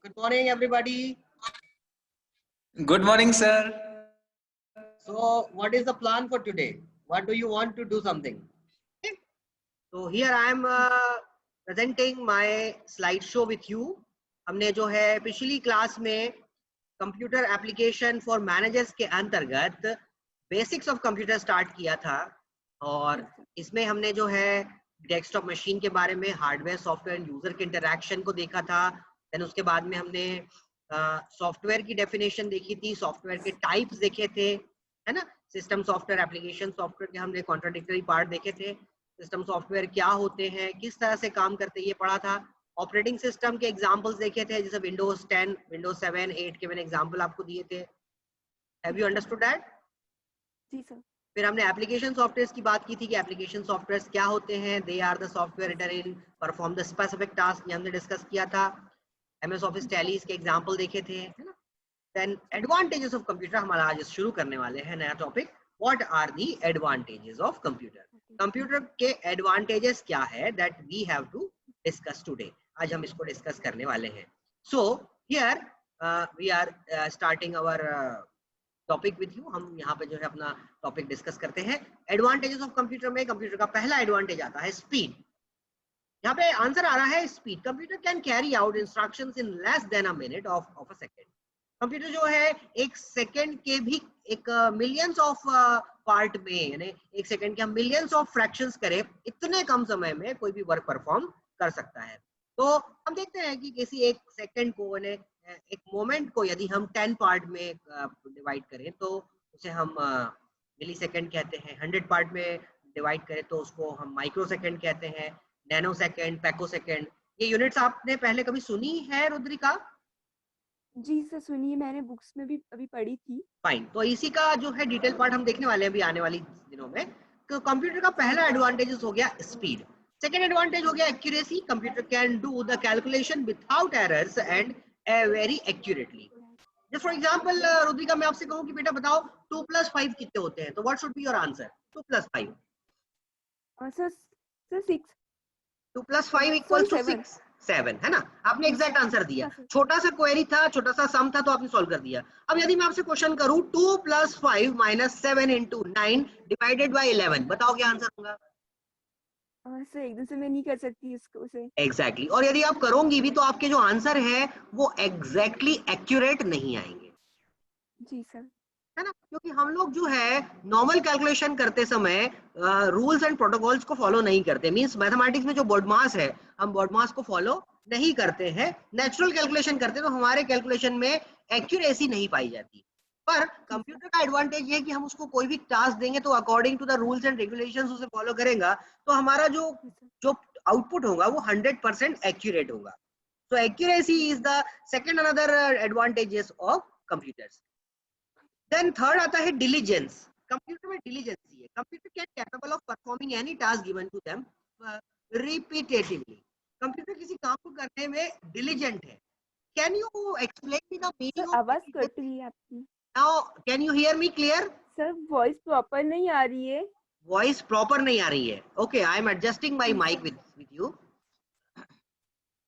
Good morning, everybody. Good morning, sir. So, what is the plan for today? What do you want to do something? Okay. So here I am presenting my slideshow with you. हमने जो है पिछली class में computer application for managers के अंतर्गत basics of computer start किया था और इसमें हमने जो है डेस्कटॉप मशीन के बारे में, हार्डवेयर सॉफ्टवेयर यूजर के इंटरैक्शन को देखा था। देन उसके बाद में हमने सॉफ्टवेयर की डेफिनेशन देखी थी, सॉफ्टवेयर के टाइप्स देखे थे, है ना। सिस्टम सॉफ्टवेयर, एप्लीकेशन सॉफ्टवेयर के हमने कॉन्ट्राडिक्टरी पार्ट देखे थे। सिस्टम सॉफ्टवेयर क्या होते हैं, किस तरह से काम करते हैं, ये पढ़ा था। ऑपरेटिंग सिस्टम के एग्जांपल्स देखे थे, जैसे विंडोज 10, विंडोज 7, 8 के मैंने एग्जांपल आपको दिए थे। Have you understood that? जी सर। फिर हमने एप्लीकेशन सॉफ्टवेयर्स की बात की थी कि एप्लीकेशन सॉफ्टवेयर्स क्या होते हैं। They are the software written in perform the specific task, ये हमने डिस्कस किया था। एमएस ऑफिस टैली के एग्जांपल देखे थे, है ना। देन एडवांटेजेस ऑफ कंप्यूटर हमारा आज शुरू करने वाले हैं नया topic. What are the advantages of computer? Computer के एडवांटेजेस क्या है, that we have to discuss today. आज हम इसको डिस्कस करने वाले हैं। So here we are starting our topic with you. हम यहाँ पे जो है अपना टॉपिक डिस्कस करते हैं। एडवांटेजेस ऑफ कंप्यूटर में कंप्यूटर का पहला एडवांटेज आता है स्पीड। यहाँ पे आंसर आ रहा है speed. Computer can carry out instructions in less than a minute of a second. Computer जो है एक सेकेंड के भी एक मिलियंस ऑफ पार्ट में, यानी एक सेकेंड के हम मिलियंस ऑफ फ्रैक्शंस करें, इतने कम समय में कोई भी वर्क परफॉर्म कर सकता है। तो हम देखते हैं कि किसी एक सेकेंड को, यानी एक मोमेंट को यदि हम 10 पार्ट में डिवाइड करें तो उसे हम मिली सेकेंड कहते हैं। 100 पार्ट में डिवाइड करें तो उसको हम माइक्रो सेकेंड कहते हैं, नैनो सेकेंड, पैको सेकेंड। ये यूनिट्स आपने पहले कभी सुनी है रुद्रिका? जी सर, सुनिए, मैंने बुक्स में भी अभी पढ़ी थी। फाइन, तो इसी का जो है डिटेल पार्ट हम देखने वाले हैं अभी आने वाली दिनों में। तो कंप्यूटर का पहला एडवांटेज हो गया स्पीड। सेकेंड एडवांटेज हो गया accuracy. Computer can do the calculation without errors and very accurately. Just for example Rudrika, मैं आपसे कहूं कि बेटा बताओ 2 + 5 कितने होते हैं, तो what should be your answer? 2 + 5। Sir 6। 2 + 5 = 6, 7, है ना। आपने एग्जैक्ट आंसर दिया। छोटा सा क्वेरी था, छोटा सा सम था, तो आपने सॉल्व कर दिया। अब यदि मैं आपसे क्वेश्चन करूं 2 + 5 - 7 × 9 / 11, बताओ क्या आंसर होगा? सर एकदम से मैं नहीं कर सकती इसको उसे। एग्जैक्टली। और यदि आप करोगी भी तो आपके जो आंसर है वो एग्जैक्टली एक्यूरेट नहीं आएंगे, जी सर। है ना। क्योंकि हम लोग जो है नॉर्मल कैलकुलेशन करते समय रूल्स एंड प्रोटोकॉल्स को फॉलो नहीं करते। मींस मैथमेटिक्स में जो बोर्ड मास है, हम बोर्ड मास को फॉलो नहीं करते हैं, नेचुरल कैलकुलेशन करते हैं, तो हमारे कैलकुलेशन में एक्यूरेसी नहीं पाई जाती। पर कंप्यूटर का एडवांटेज ये है कि हम उसको कोई भी टास्क देंगे तो according to the rules and regulations उसे फॉलो करेगा, तो हमारा जो आउटपुट होगा वो 100% एक्यूरेट होगा। So accuracy is the second another advantages of computers. Then third आता है diligence. कंप्यूटर में diligence है। Computer can capable of performing any task given to them repetitively. Computer किसी काम को करने में diligent है। Can you explain me the meaning of आवाज diligence? कट रही है आपकी। Now can you hear me clear? Sir voice proper नहीं आ रही है। वॉइस प्रॉपर नहीं आ रही है। Okay, I am adjusting my mic with you.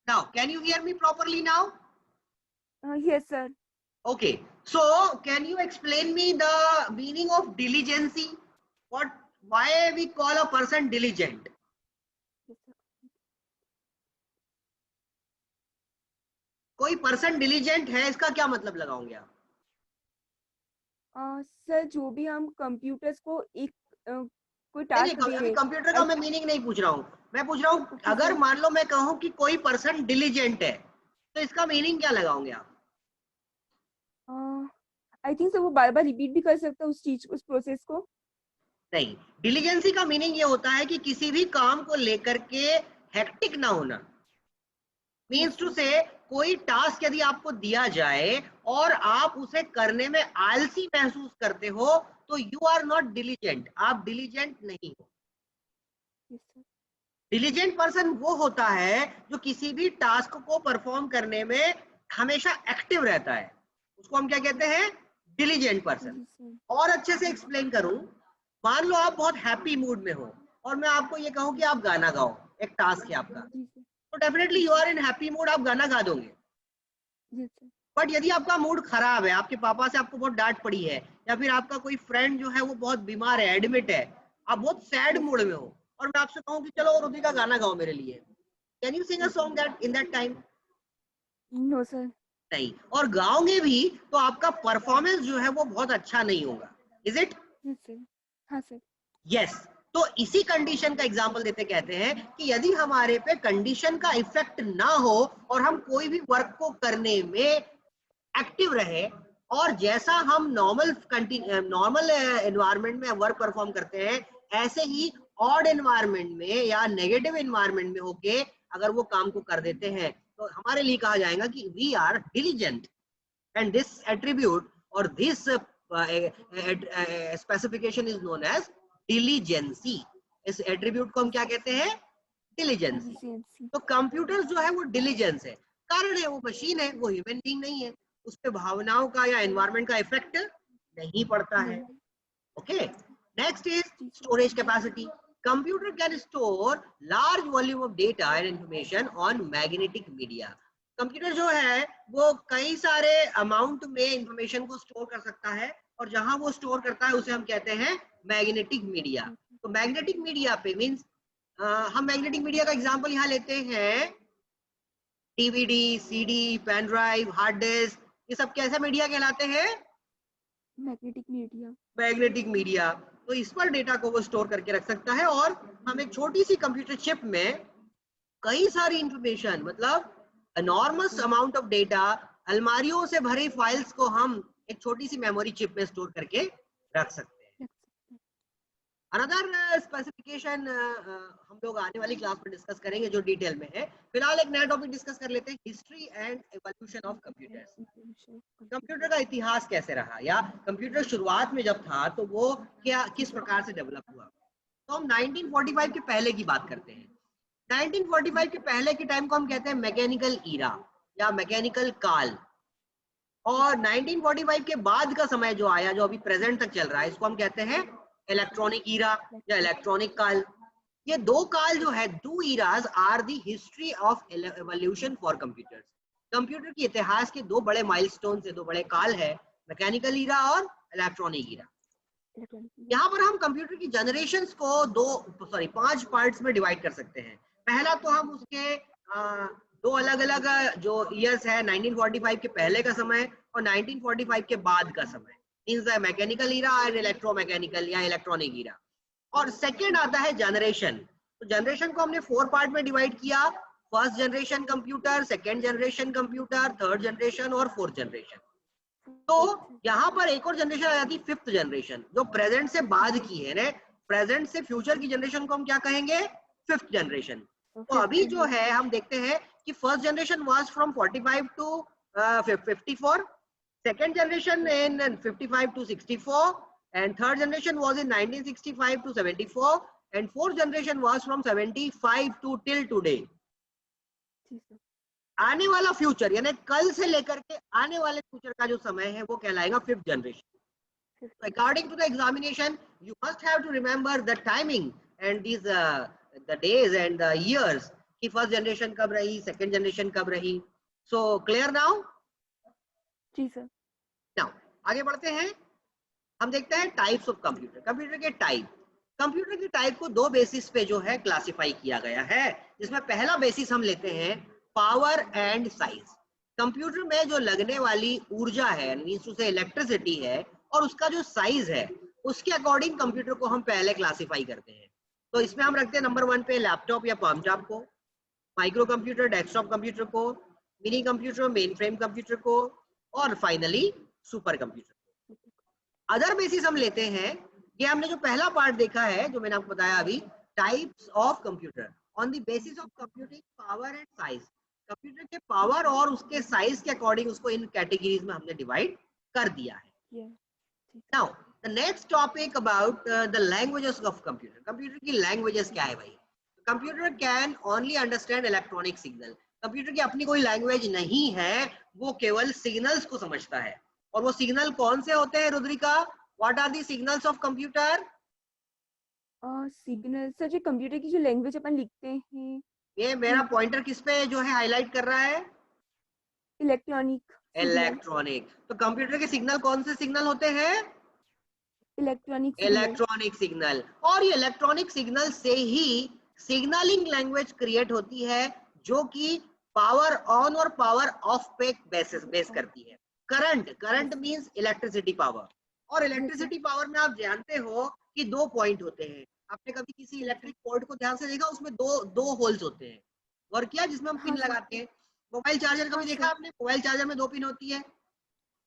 Now can you hear me properly now? Yes sir. Okay, so can you explain me the meaning of diligence? Why we call a person diligent? कोई person diligent है, इसका क्या मतलब लगाओगे आप? Sir जो भी हम कंप्यूटर्स को एक कोई नहीं, टास्क दे अभी रहे, कंप्यूटर का मैं मीनिंग नहीं पूछ रहा हूँ। मैं पूछ रहा हूँ अगर मान लो मैं कहूँ कि कोई पर्सन डिलीजेंट है, तो इसका मीनिंग क्या लगाओगे आप? आई थिंक सर वो बार बार रिपीट भी कर सकता है उस चीज, उस प्रोसेस को। नहीं, डिलीजेंसी का मीनिंग ये होता है कि किसी भी काम को लेकर के हेक्टिक ना होना। मीन्स टू से कोई टास्क यदि आपको दिया जाए और आप उसे करने में आलसी महसूस करते हो तो यू आर नॉट डिलीजेंट, आप डिलीजेंट नहीं हो। डिलीजेंट पर्सन वो होता है जो किसी भी टास्क को परफॉर्म करने में हमेशा एक्टिव रहता है, उसको हम क्या कहते हैं? Diligent person. और अच्छे से एक्सप्लेन करूं, मान लो आप बहुत हैप्पी मूड में हो और मैं आपको ये कहूं कि आप गाना गाओ, एक टास्क है आपका, तो definitely you are in happy mood, आप गाना गा दोगे। जी सर। बट यदि आपका मूड खराब है, आपके पापा से आपको बहुत डांट पड़ी है, या फिर आपका कोई फ्रेंड जो है वो बहुत बीमार है, एडमिट है, आप बहुत सैड यस मूड में हो, और मैं आपसे कहूँ कि चलो रुद्री का गाना गाओ मेरे लिए, can you sing a sir. Song that in that time? No sir. नहीं, और गाओगे भी तो आपका परफॉर्मेंस जो है वो बहुत अच्छा नहीं होगा। Is it? Yes sir. हाँ सर। यस। तो इसी कंडीशन का एग्जांपल देते कहते हैं कि यदि हमारे पे कंडीशन का इफेक्ट ना हो और हम कोई भी वर्क को करने में एक्टिव रहे, और जैसा हम नॉर्मल एनवायरनमेंट में वर्क परफॉर्म करते हैं, ऐसे ही ऑड एनवायरनमेंट में या नेगेटिव एनवायरनमेंट में होके अगर वो काम को कर देते हैं, तो हमारे लिए कहा जाएगा कि we are diligent, and this attribute और this specification is known as diligency. इस एट्रीब्यूट को हम यस क्या सर। कहते हैं? डिलीजेंसी। डिलीजेंसी। तो कंप्यूटर जो है वो डिलीजेंस है, कारण है वो मशीन है, वो ह्यूमन बीइंग नहीं है, उस पे भावनाओं का या एनवायरनमेंट का इफेक्ट नहीं पड़ता है। नहीं। ओके, नेक्स्ट इज जी sir. Storage capacity. Computer can store large volume of data and information on magnetic media. Computer जो है वो कई सारे अमाउंट में इंफॉर्मेशन को स्टोर कर सकता है, और जहां वो स्टोर करता है उसे हम कहते हैं मैग्नेटिक मीडिया। तो मैग्नेटिक मीडिया पे मीन्स हम मैग्नेटिक मीडिया का एग्जांपल यहाँ लेते हैं DVD, CD, pen drive, hard disk, ये सब कैसे मीडिया कहलाते हैं? Magnetic media. Magnetic media. तो इस पर डेटा को वो स्टोर करके रख सकता है, और हम एक छोटी सी कंप्यूटर चिप में कई सारी इंफॉर्मेशन, मतलब एनॉर्मस अमाउंट ऑफ डेटा, अलमारियों से भरी फाइल्स को हम एक छोटी सी मेमोरी चिप में स्टोर करके रख सकते हैं। रख सकते हैं। अनदर स्पेसिफिकेशन हम लोग आने वाली क्लास में डिस्कस करेंगे जो डिटेल में है। फिलहाल एक नया टॉपिक डिस्कस कर लेते हैं, history and evolution of computers. Computer का इतिहास कैसे रहा, या कंप्यूटर शुरुआत में जब था तो वो क्या किस प्रकार से डेवलप हुआ। तो हम 1945 के पहले की बात करते हैं। 1945 के पहले के टाइम को हम कहते हैं मैकेनिकल ईरा या मैकेनिकल काल, और 1945 के बाद का समय जो आया, जो अभी प्रेजेंट तक चल रहा है, इसको हम कहते हैं इलेक्ट्रॉनिक ईरा या इलेक्ट्रॉनिक काल। ये दो काल जो है, two eras are the history of evolution for computers. Computer के इतिहास के दो बड़े माइलस्टोन से दो बड़े काल है, मैकेनिकल ईरा और इलेक्ट्रॉनिक ईरा। यहाँ पर हम कंप्यूटर की जनरेशंस को 5 पार्ट्स में डिवाइड कर सकते हैं। पहला तो हम उसके दो अलग अलग जो ईयर्स है, 1945 के पहले का समय और 1945 के बाद का समय, मींस द मैकेनिकल ईरा और इलेक्ट्रोमैकेनिकल या इलेक्ट्रॉनिक ईरा। और सेकंड आता है जनरेशन। तो जनरेशन को हमने 4 पार्ट में डिवाइड किया, first generation computer, second generation computer, third generation और फोर्थ जनरेशन। तो यहाँ पर एक और जनरेशन आ जाती है, फिफ्थ जनरेशन, जो प्रेजेंट से बाद की है ना। प्रेजेंट से फ्यूचर की जनरेशन को हम क्या कहेंगे? Fifth generation. तो अभी जो है हम देखते हैं कि first generation was from 45 to 54, second generation in 55 to 64, and third generation was in 1965 to 74, and fourth generation was from 75 to till today. आने वाला फ्यूचर यानी कल से लेकर के आने वाले फ्यूचर का जो समय है वो कहलाएगा fifth generation. According to the examination you must have to remember the timing and this the days and the years कि फर्स्ट जनरेशन कब रही, सेकंड जनरेशन कब रही। So clear now? जी सर। नाउ आगे बढ़ते हैं, हम देखते हैं टाइप्स ऑफ कंप्यूटर। कंप्यूटर के टाइप, कंप्यूटर के टाइप को दो बेसिस पे जो है क्लासिफाई किया गया है, जिसमें पहला बेसिस हम लेते हैं पावर एंड साइज। कंप्यूटर में जो लगने वाली ऊर्जा है, मींस उसे इलेक्ट्रिसिटी है, और उसका जो साइज है उसके अकॉर्डिंग कंप्यूटर को हम पहले क्लासिफाई करते हैं। तो इसमें हम रखते हैं नंबर 1 पे लैपटॉप या palm top को, माइक्रो कंप्यूटर डेस्कटॉप कंप्यूटर को, mini computer main frame computer को, और finally super computer. Other basis हम लेते हैं, ये हमने जो पहला पार्ट देखा है जो मैंने आपको बताया अभी, types of computer on the basis of computing power and size. Computer के पावर और उसके साइज के अकॉर्डिंग उसको इन कैटेगरीज में हमने डिवाइड कर दिया है। Now the next topic about the languages of computer. Computer की लैंग्वेजेस क्या है भाई? Computer can only understand electronic signal. Computer की अपनी कोई लैंग्वेज नहीं है, वो केवल सिग्नल्स को समझता है। और वो सिग्नल कौन से होते हैं Rudrika? What are the signals of computer? Signal sir, जो कंप्यूटर की जो लैंग्वेज अपन लिखते हैं। ये मेरा पॉइंटर किस पे जो है हाईलाइट कर रहा है? Electronic electronic. तो कंप्यूटर के सिग्नल कौन से सिग्नल होते हैं? Electronic signal. Electronic signal. और ये इलेक्ट्रॉनिक सिग्नल से ही सिग्नलिंग लैंग्वेज क्रिएट होती है, जो कि पावर ऑन और पावर ऑफ पे बेस करती है। Current means electricity power. और इलेक्ट्रिसिटी पावर में आप जानते हो कि दो पॉइंट होते हैं। आपने कभी किसी इलेक्ट्रिक पोर्ट को ध्यान से देखा, उसमें दो होल्स होते हैं, और क्या, जिसमें हम पिन हाँ सर। लगाते हैं। मोबाइल चार्जर कभी हाँ देखा सर। आपने? मोबाइल चार्जर में दो पिन होती है।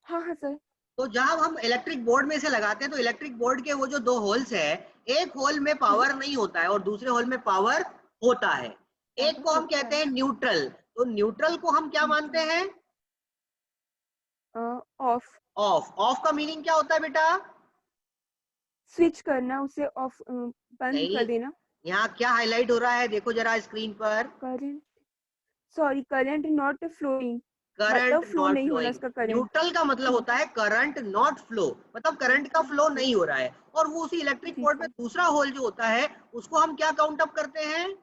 हाँ हाँ सर। तो जब हम इलेक्ट्रिक बोर्ड में इसे लगाते हैं तो इलेक्ट्रिक बोर्ड के वो जो दो होल्स है, एक होल में पावर नहीं होता है और दूसरे होल में पावर होता है। एक को हम कहते हैं न्यूट्रल। तो न्यूट्रल को हम क्या मानते हैं? ऑफ। ऑफ का मीनिंग क्या होता है बेटा? स्विच करना, उसे ऑफ बंद नहीं, कर देना। यहाँ क्या हाईलाइट हो रहा है, देखो जरा स्क्रीन पर। Current, sorry, current not flowing, मतलब करंट फ्लो नॉट नहीं होना फ्लोइंग। उसका करंट। न्यूट्रल का मतलब जी होता है करंट नॉट फ्लो, मतलब करंट का फ्लो नहीं हो रहा है। और वो उसी इलेक्ट्रिक जी पोर्ट में सर। दूसरा होल जो होता है, उसको हम क्या काउंट अप करते हैं?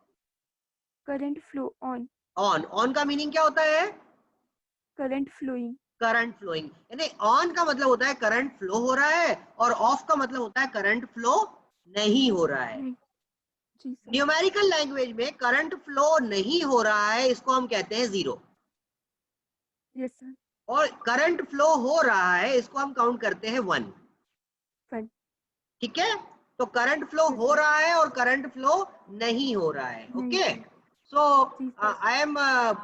Current flow on. ऑन का मीनिंग क्या होता है? Current flowing. Current flowing. यानी ऑन का मतलब होता है करंट फ्लो हो रहा है, और ऑफ का मतलब होता है करंट फ्लो नहीं हो रहा है। नहीं। जी सर। न्यूमेरिकल लैंग्वेज में करंट फ्लो नहीं हो रहा है, इसको हम कहते हैं जीरो। Yes sir. और करंट फ्लो हो रहा है, इसको हम काउंट करते हैं वन। फन। ठीक है? तो करंट फ्लो यस हो सर। रहा है और करंट फ्लो नहीं हो रहा है। नहीं ओके, सर। सो जी sir. I am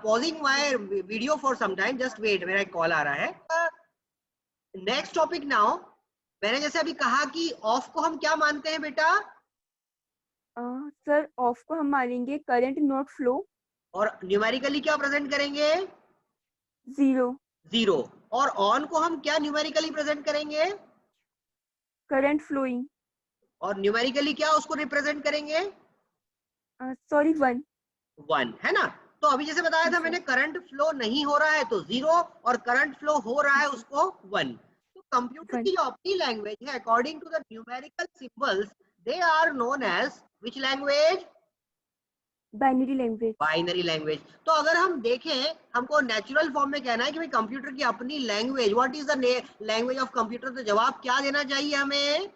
pausing my video for some time, just wait, मेरा एक कॉल आ रहा है। Next topic now. मैंने जैसे अभी कहा कि ऑफ को हम क्या मानते हैं बेटा? सर, ऑफ को हम मानेंगे करंट नॉट फ्लो। और न्यूमेरिकली क्या प्रेजेंट करेंगे? जीरो। जीरो। और ऑन को हम क्या न्यूमेरिकली प्रेजेंट करेंगे? Current flowing. और न्यूमेरिकली क्या उसको रिप्रेजेंट करेंगे? Sorry, one. वन, है ना? तो अभी जैसे बताया जी था सर। मैंने, करंट फ्लो नहीं हो रहा है तो जीरो, और करंट फ्लो हो रहा जी है सर। उसको वन। तो कंप्यूटर वन। की जो अपनी लैंग्वेज है, according to the numerical symbols, they are known as which language? Binary language. Binary language. तो अगर हम देखें, हमको नेचुरल फॉर्म में कहना है कि भाई कंप्यूटर की अपनी language, what is the language of computer, तो जवाब क्या देना चाहिए हमें?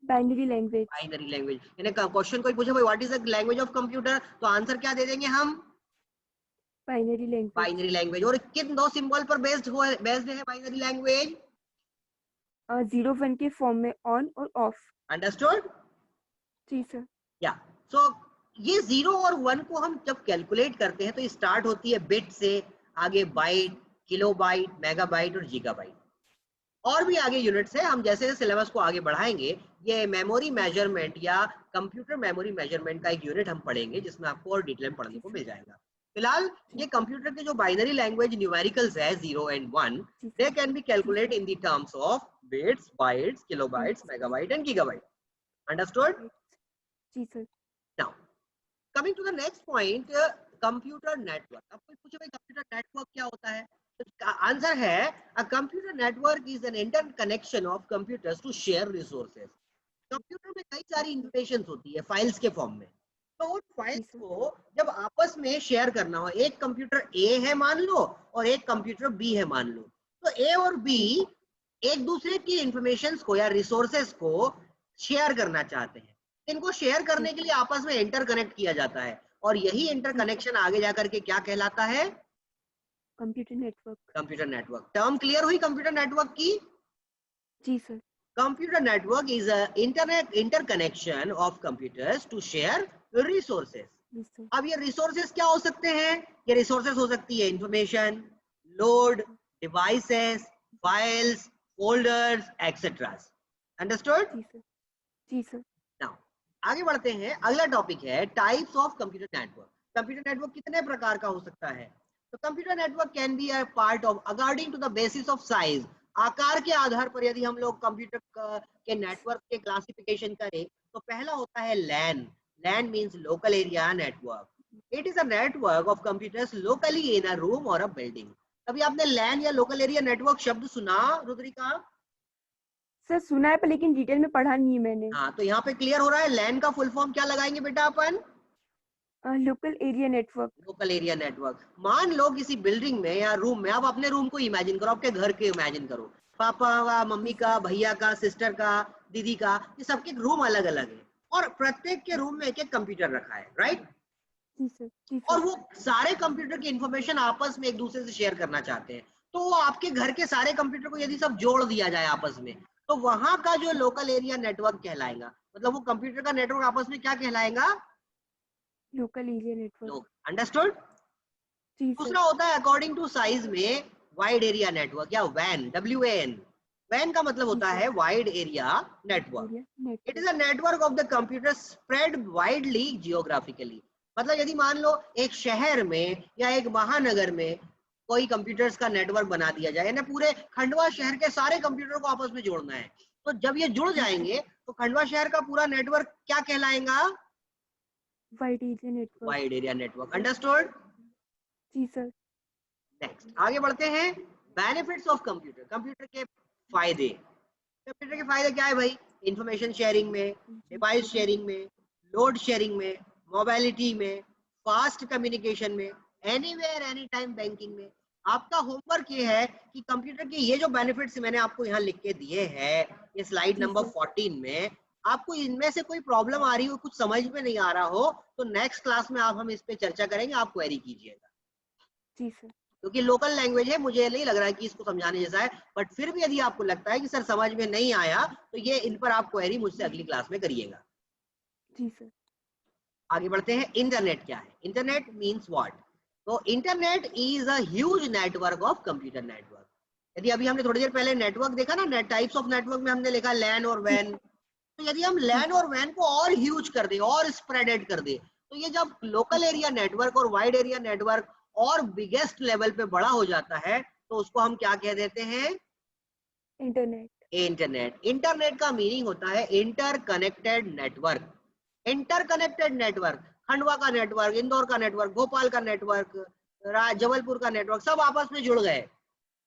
Binary language. Binary language. यानी क्वेश्चन कोई पूछे भाई what is the language of computer, तो आंसर क्या दे देंगे हम? Binary language. Binary language. और किन दो सिंबल पर बेस्ड है बाइनरी लैंग्वेज? जीरो वन के फॉर्म में, ऑन और ऑफ। अंडरस्टूड? जी सर। या, सो ये जीरो और वन को हम जब कैलकुलेट करते हैं तो स्टार्ट होती है बिट से, आगे बाइट, किलोबाइट, मेगाबाइट और गीगाबाइट, और भी आगे यूनिट्स है। हम जैसे सिलेबस को आगे बढ़ाएंगे, ये मेमोरी मेजरमेंट या कंप्यूटर मेमोरी मेजरमेंट का एक यूनिट हम पढ़ेंगे, जिसमें आपको और डिटेल में पढ़ने जी को सर। मिल जाएगा। फिलहाल जी ये कंप्यूटर के जो बाइनरी लैंग्वेज न्यूमेरिकल्स है, जीरो एंड वन, जी दे सर। कैन बी जी calculate sir. In the terms of bits, bytes, kilobytes, bytes. Megabyte and gigabyte. Understood? जी sir. Now coming to the next point, computer network. अब कोई पूछे भाई computer network क्या होता है, तो आंसर है a computer network is an interconnection of computers to share resources. Computer में कई सारी इंफॉर्मेशन होती है फाइल्स के फॉर्म में, तो उन जी फाइल्स सर। को जब आपस में शेयर करना हो, एक कंप्यूटर ए है मान लो और एक कंप्यूटर बी है मान लो, तो ए और बी जी सर। एक दूसरे की इंफॉर्मेशन को या रिसोर्सेज को शेयर करना चाहते हैं। इनको शेयर जी करने के सर। लिए आपस में इंटरकनेक्ट किया जाता है, और यही जी सर। इंटरकनेक्शन आगे जाकर के क्या कहलाता है? Computer network. Computer network. Term clear हुई कंप्यूटर नेटवर्क की? जी sir. Computer network is a internet interconnection of computers to share resources. जी सर। अब ये रिसोर्सेज क्या हो सकते हैं? ये रिसोर्सेज हो सकती है information, load, devices, files, folders, etcetera. Understood? जी सर। जी सर। नाउ आगे बढ़ते हैं। अगला टॉपिक है types of computer network. Computer network कितने प्रकार का हो सकता है? तो computer network can be a part of according to the basis of size. आकार के आधार पर यदि हम लोग कंप्यूटर के नेटवर्क के क्लासिफिकेशन करें, तो पहला होता है LAN. LAN means local area network. It is a network of computers locally in a room और अ बिल्डिंग। कभी आपने लैन या लोकल एरिया नेटवर्क शब्द सुना रुद्रिका? सर, सुना है पर लेकिन डिटेल में पढ़ा नहीं है मैंने। हाँ, तो यहाँ पे क्लियर हो रहा है। लैन का फुल फॉर्म क्या लगाएंगे बेटा अपन? Local area network. Local area network, मान लो किसी बिल्डिंग में या रूम में, आप अपने रूम को इमेजिन करो, आपके घर के इमेजिन करो, पापा का, मम्मी का, भैया का, सिस्टर का, दीदी का, ये सबके रूम अलग अलग है और प्रत्येक के रूम में एक एक कंप्यूटर रखा है, राइट? जी सर, जी और सर। वो सारे कंप्यूटर की इंफॉर्मेशन आपस में एक दूसरे से शेयर करना चाहते हैं, तो वो आपके घर के सारे कंप्यूटर को यदि सब जोड़ दिया जाए आपस में, तो वहां का जो लोकल एरिया नेटवर्क कहलाएगा, मतलब वो कंप्यूटर का नेटवर्क आपस में क्या कहलाएगा? Local area network. लोग, अंडरस्टूड? जी सर। दूसरा होता है अकॉर्डिंग टू साइज में वाइड एरिया नेटवर्क या वैन, WAN। वैन का मतलब जी होता सर। है wide area network. Area it is network. A network of the computer spread widely geographically. मतलब यदि मान लो एक शहर में या एक महानगर में कोई कंप्यूटर्स का नेटवर्क बना दिया जाए, यानी पूरे खंडवा शहर के सारे कंप्यूटर को आपस में जोड़ना है, तो जब ये जुड़ जी सर। जाएंगे तो खंडवा शहर का पूरा नेटवर्क क्या कहलाएगा? Wide area network. Wide area network, understood? जी सर। नेक्स्ट आगे बढ़ते हैं। बेनिफिट्स ऑफ कंप्यूटर, कंप्यूटर के फायदे। कंप्यूटर के फायदे क्या है भाई? इंफॉर्मेशन शेयरिंग में, डिवाइस शेयरिंग में, लोड शेयरिंग में, मोबाइलिटी में, फास्ट कम्युनिकेशन में, एनीवेयर एनी टाइम बैंकिंग में। आपका होमवर्क ये है कि कंप्यूटर के ये जो बेनिफिट्स मैंने आपको यहाँ लिख के दिए हैं, ये स्लाइड जी नंबर सर। 14 में, आपको इनमें से कोई प्रॉब्लम आ रही हो, कुछ समझ में नहीं आ रहा हो, तो नेक्स्ट क्लास में हम इस पे चर्चा करेंगे, आप क्वेरी कीजिएगा, जी सर। क्योंकि लोकल लैंग्वेज है, मुझे नहीं लग रहा है कि इसको समझाने जैसा है, बट फिर भी यदि आपको लगता है कि सर समझ में नहीं आया, तो ये इन पर आप क्वेरी मुझसे अगली क्लास में करिएगा। जी सर। आगे बढ़ते हैं। इंटरनेट क्या है? Internet means what? तो internet is a huge network of computer network. यदि अभी हमने थोड़ी देर पहले नेटवर्क देखा ना, नेट टाइप्स ऑफ नेटवर्क में हमने लिखा लैन और जी वैन, तो यदि हम जी लैन सर। और वैन को और ह्यूज कर दे और स्प्रेडेड कर दे, तो ये जब जी लोकल सर। एरिया नेटवर्क और वाइड एरिया नेटवर्क और बिगेस्ट लेवल पे बड़ा हो जाता है, तो उसको हम क्या कह देते हैं? इंटरनेट। इंटरनेट। इंटरनेट का मीनिंग होता है interconnected network. Interconnected network, Khandwa का नेटवर्क, इंदौर का नेटवर्क, भोपाल का नेटवर्क, जबलपुर का नेटवर्क, सब आपस में जुड़ गए।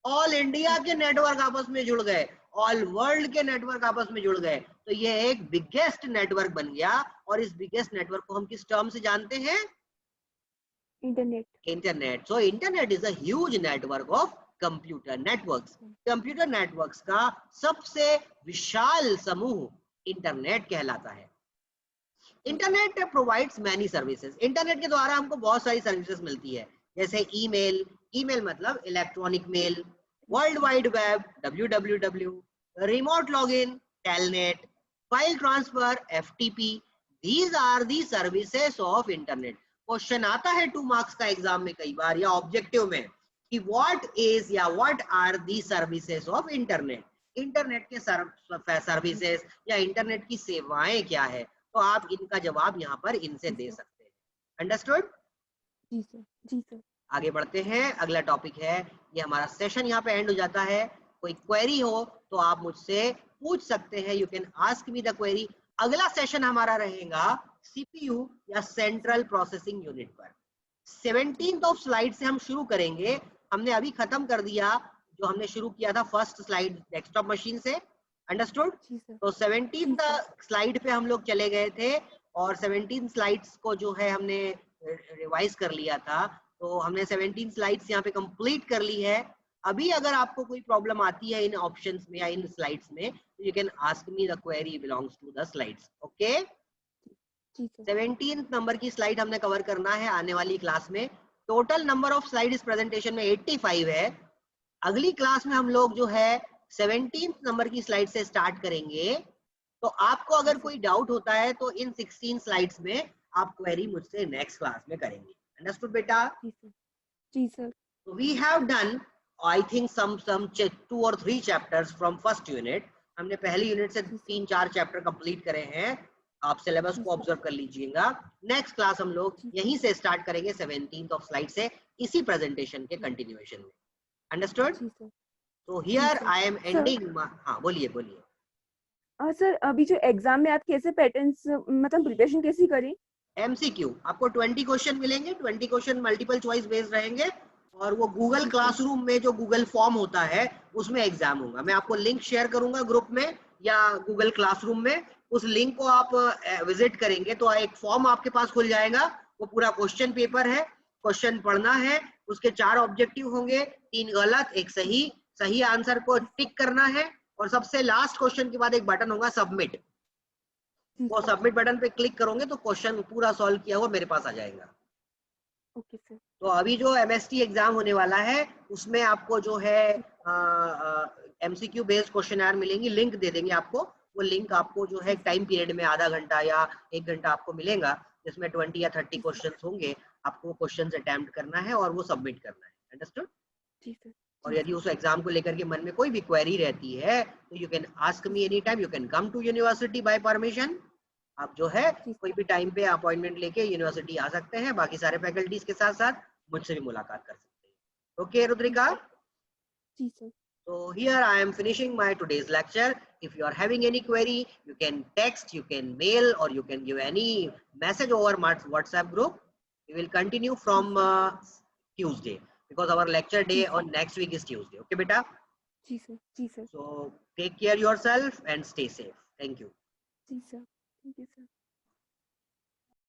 ऑल इंडिया जी के सर। नेटवर्क आपस में जुड़ गए, ऑल वर्ल्ड के नेटवर्क आपस में जुड़ गए, तो ये एक बिगेस्ट नेटवर्क बन गया। और इस बिगेस्ट नेटवर्क को हम किस टर्म से जानते हैं? Internet. Internet. So internet is a huge network of computer networks. Computer networks का सबसे विशाल समूह इंटरनेट कहलाता है। Internet provides many services. Internet के द्वारा हमको बहुत सारी सर्विसेज मिलती है, जैसे ईमेल, ईमेल मतलब electronic mail, world wide web WWW, remote login telnet, file transfer FTP। These are the services of internet. Question आता है 2 मार्क्स का एग्जाम में कई बार, या ऑब्जेक्टिव में, कि व्हाट इज या what are the services of internet. Internet के सर्विसेज या इंटरनेट की सेवाएं क्या है, तो आप इनका जवाब यहाँ पर इनसे जी दे सर। सकते हैं। अंडरस्टूड? जी सर। जी सर। आगे बढ़ते हैं। अगला टॉपिक है, ये हमारा सेशन यहाँ पे एंड हो जाता है। कोई क्वेरी हो तो आप मुझसे पूछ सकते हैं, you can ask me the query. अगला सेशन हमारा रहेगा CPU या सेंट्रल प्रोसेसिंग यूनिट पर। 17th ऑफ स्लाइड से हम शुरू करेंगे। हमने अभी खत्म कर दिया जो हमने शुरू किया था फर्स्ट स्लाइड डेस्कटॉप मशीन से। अंडरस्टूड? जी सर। तो जी 17th सर। स्लाइड पे हम लोग चले गए थे और 17 स्लाइड्स को जो है हमने रिवाइज कर लिया था। तो हमने 17 स्लाइड्स यहाँ पे कंप्लीट कर ली है। अभी अगर आपको कोई प्रॉब्लम आती है इन ऑप्शंस में या इन स्लाइड्स में, तो you can ask me the query belongs to the slides. Okay? जी सर। 17 नंबर की स्लाइड हमने कवर करना है आने वाली क्लास में। टोटल नंबर ऑफ स्लाइड इस प्रेजेंटेशन में 85 है। अगली क्लास में हम लोग जो है 17 नंबर की स्लाइड से स्टार्ट करेंगे। तो आपको जी अगर सर। कोई डाउट होता है तो इन 16 स्लाइड्स में आप क्वेरी मुझसे नेक्स्ट क्लास में करेंगे। अंडरस्टूड बेटा? जी सर। जी sir. So we have done, I think some 2 or 3 chapters from first unit. हमने पहली यूनिट से जी सर। 3-4 चैप्टर कंप्लीट करे हैं। आप सिलेबस जी को सर। ऑब्जर्व कर लीजिएगा। नेक्स्ट क्लास हम लोग जी यहीं से स्टार्ट करेंगे 17th ऑफ स्लाइड से, इसी प्रेजेंटेशन के कंटिन्यूएशन में। अंडरस्टूड? जी सर। तो जी here sir. I am sir, ending. हाँ बोलिए बोलिए। सर अभी जो एग्जाम में आप कैसे पैटर्न्स मतलब प्रिपरेशन कैसी करें? MCQ आपको 20 क्वेश्चन मिलेंगे। 20 क्वेश्चन मल्टीपल चॉइस बेस्ड रहेंगे और वो गूगल ठीक है। क्लासरूम में जो गूगल फॉर्म होता है उसमें एग्जाम होगा। मैं आपको लिंक शेयर करूंगा ग्रुप में या गूगल क्लासरूम में। उस लिंक को आप विजिट करेंगे तो एक फॉर्म आपके पास खुल जाएगा वो पूरा क्वेश्चन पेपर है, क्वेश्चन पढ़ना है, उसके 4 ऑब्जेक्टिव होंगे, 3 गलत 1 सही, सही आंसर को टिक करना है और सबसे लास्ट क्वेश्चन के बाद एक बटन होगा सबमिट। वो सबमिट बटन पे क्लिक करोगे तो क्वेश्चन पूरा सॉल्व किया हुआ मेरे पास आ जाएगा। Okay sir. तो अभी जो MST एग्जाम होने वाला है उसमें आपको जो है MCQ बेस्ड क्वेश्चन मिलेंगी, लिंक दे देंगे आपको। वो लिंक आपको जो है टाइम पीरियड में आधा घंटा या 1 घंटा आपको मिलेगा, जिसमें 20 या 30 क्वेश्चंस होंगे। आपको वो क्वेश्चंस अटेम्प्ट करना है और वो सबमिट करना है। अंडरस्टूड? जी सर। और यदि उस एग्जाम को लेकर के मन में कोई भी क्वेरी रहती है तो you can ask me any time, you can come to university by permission. आप जो है कोई भी टाइम पे अपॉइंटमेंट लेके यूनिवर्सिटी आ सकते हैं, बाकी सारे फैकल्टीज के साथ साथ मुझसे भी मुलाकात कर सकते हैं। ओके रुद्रिका? जी sir. So here I am finishing my today's lecture. If you are having any query, you can text, you can mail, or you can give any message over my WhatsApp group. We will continue from Tuesday because our lecture day on next week is Tuesday. Okay, beta? जी sir. जी sir. So take care yourself and stay safe. Thank you. जी sir. Thank you sir.